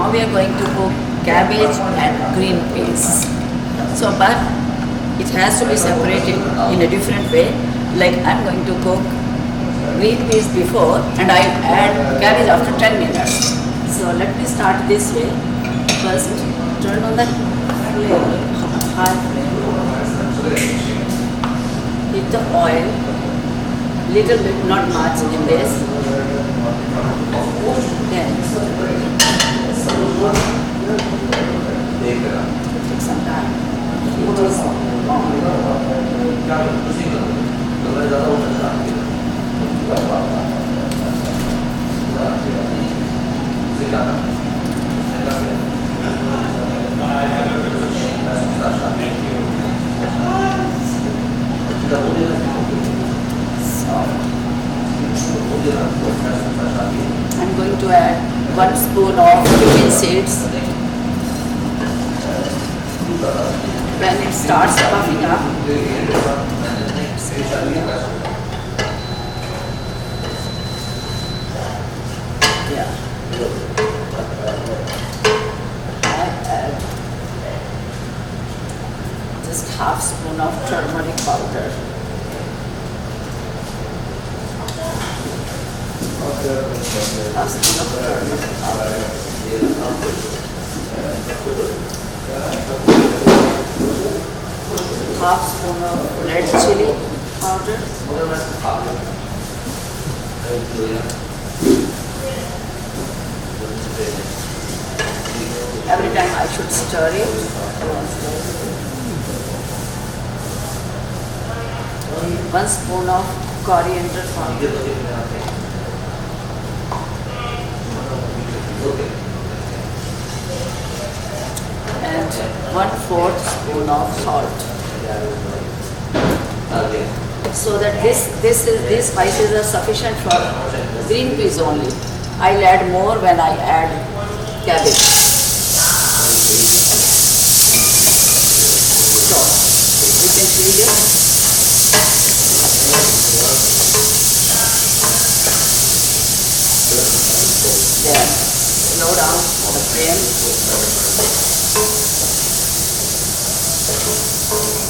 now we are going to cook cabbage and green peas. So, but it has to be separated in a different way. Like I'm going to cook green peas before and I add cabbage after 10 minutes. So let me start this way. First, turn on the flame, high flame. Heat the oil, little bit, not much in this. Then, take some time. It is I'm going to add 1 spoon of cumin seeds. When it starts puffing up, yeah, I add just half spoon of turmeric powder. Half spoon of turmeric powder. Half spoon of red chili powder. Every time I should stir it. 1 spoon of coriander powder. And 1/4 spoon of salt. So that these spices are sufficient for green peas only. I'll add more when I add cabbage. So you can see this. There. Slow down the flame.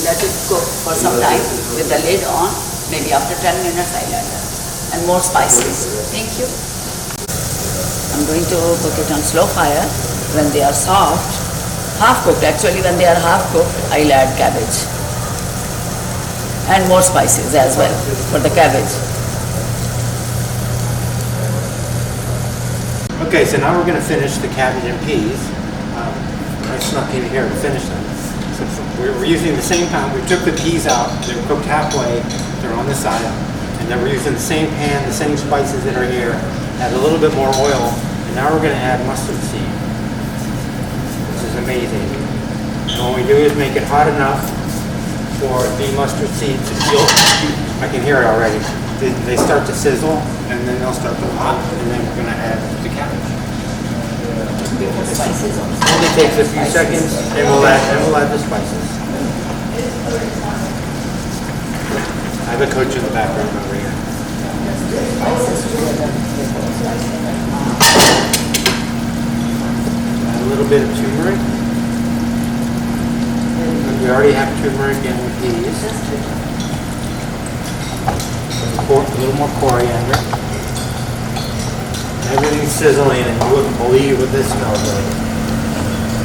Let it cook for some time with the lid on. Maybe after 10 minutes I'll add that. And more spices. Thank you. I'm going to cook it on slow fire. When they are soft, half cooked actually, when they are half cooked, I'll add cabbage. And more spices as well for the cabbage. Okay, so now we're going to finish the cabbage and peas. I snuck in here to finish them. So we're using the same pan. We took the peas out. They're cooked halfway. They're on the side. And then we're using the same pan, the same spices that are here. Add a little bit more oil. And now we're going to add mustard seed. This is amazing. And what we do is make it hot enough for the mustard seeds to feel. I can hear it already. They start to sizzle, and then they'll start to pop, and then we're going to add the cabbage. Spices also. Only takes a few seconds, and we'll add the spices. I have a coach in the background over here. Add a little bit of turmeric. We already have turmeric in the peas. A little more coriander. Everything's sizzling and you wouldn't believe what this smells like.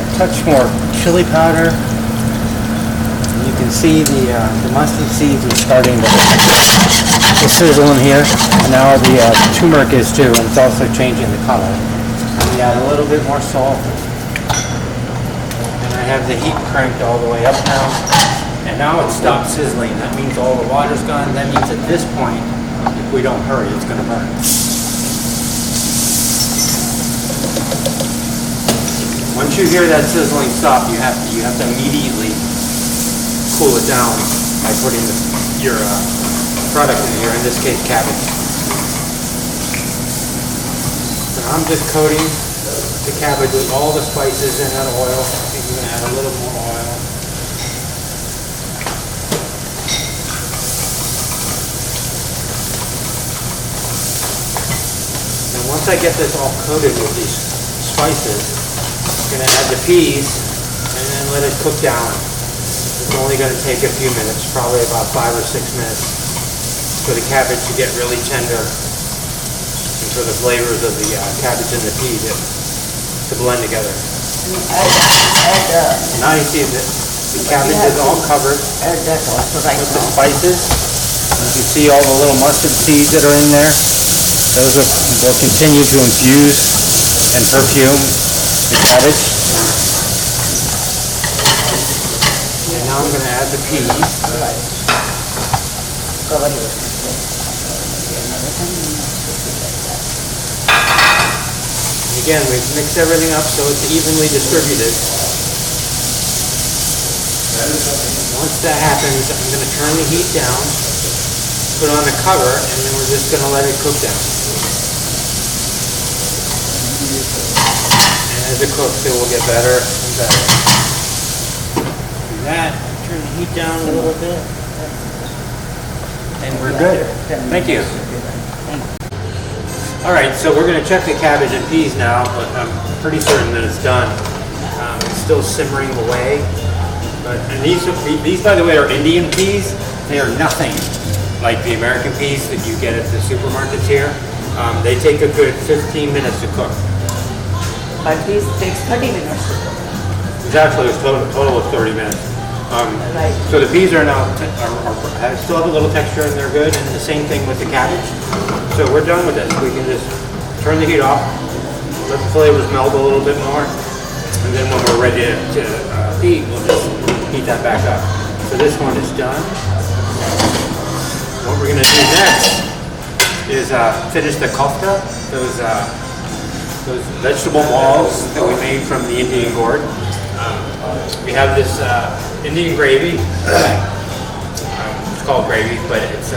A touch more chili powder. And you can see the mustard seeds are starting to sizzle in here. And now the turmeric is too, and it's also changing the color. And we add a little bit more salt. And I have the heat cranked all the way up now. And now it stops sizzling. That means all the water's gone. That means at this point, if we don't hurry, it's going to burn. Once you hear that sizzling stop, you have to immediately cool it down by putting your product in here. In this case, cabbage. So I'm just coating the cabbage with all the spices and that oil. I think we're going to add a little more oil. Once I get this all coated with these spices, going to add the peas and then let it cook down. It's only going to take a few minutes, probably about 5 or 6 minutes, for the cabbage to get really tender and for the flavors of the cabbage and the pea to blend together. Now you see that the cabbage is all covered Add that also right with the now. spices. You can see all the little mustard seeds that are in there. Those will continue to infuse and perfume the cabbage. And now I'm going to add the peas. Right. Cover it. And again, we mix everything up so it's evenly distributed. Once that happens, I'm going to turn the heat down, put on the cover, and then we're just going to let it cook down. And as it cooks, it will get better and better. Do that, turn the heat down a little bit, and we're good. Thank you. All right, so we're going to check the cabbage and peas now, but I'm pretty certain that it's done. It's still simmering away. And these, by the way, are Indian peas. They are nothing like the American peas that you get at the supermarkets here. They take a good 15 minutes to cook. But this takes 30 minutes to cook. It's actually a total of 30 minutes. Right. So the peas are now still have a little texture and they're good, and the same thing with the cabbage. So we're done with this. We can just turn the heat off, let the flavors meld a little bit more, and then when we're ready to eat, we'll just heat that back up. So this one is done. What we're going to do next is finish the kofta, those vegetable balls that we made from the Indian gourd. We have this Indian gravy. It's called gravy, but it's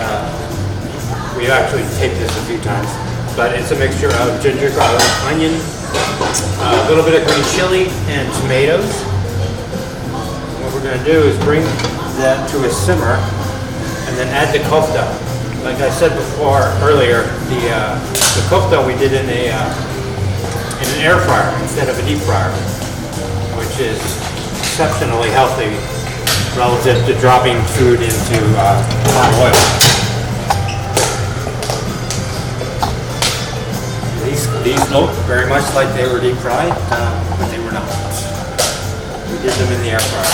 we actually taped this a few times. But it's a mixture of ginger, garlic, onion, a little bit of green chili, and tomatoes. What we're going to do is bring that to a simmer and then add the kofta. Like I said earlier, the kofta we did in an air fryer instead of a deep fryer, which is exceptionally healthy relative to dropping food into hot oil. These look very much like they were deep fried, but they were not. We did them in the air fryer.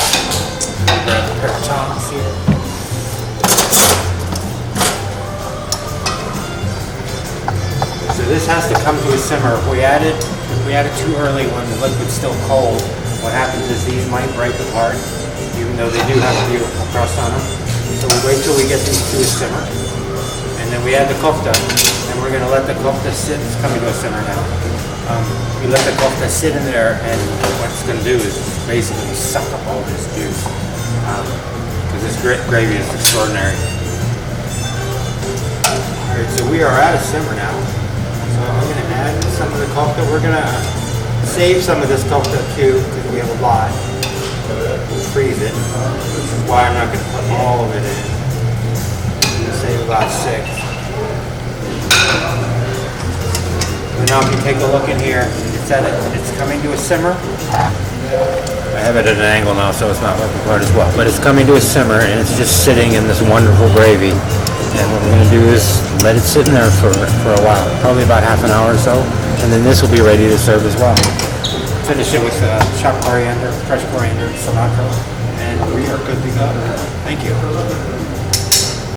Grab a pair of tongs here. So this has to come to a simmer. If we add it too early when the liquid's still cold, what happens is these might break apart, even though they do have a beautiful crust on them. So we wait till we get these to a simmer, and then we add the kofta, and we're going to let the kofta sit. It's coming to a simmer now. We let the kofta sit in there, and what it's going to do is basically suck up all this juice, because this gravy is extraordinary. Alright, so we are at a simmer now. So I'm going to add some of the kofta. We're going to save some of this kofta too, because we have a lot. We'll freeze it, which is why I'm not going to put all of it in. I'm going to save about 6. And now if you take a look in here, it's coming to a simmer. I have it at an angle now, so it's not working quite as well. But it's coming to a simmer, and it's just sitting in this wonderful gravy. And what we're going to do is let it sit in there for a while, probably about half an hour or so. And then this will be ready to serve as well. Finish it with chopped coriander, fresh coriander, cilantro, and we are good to go. Thank you.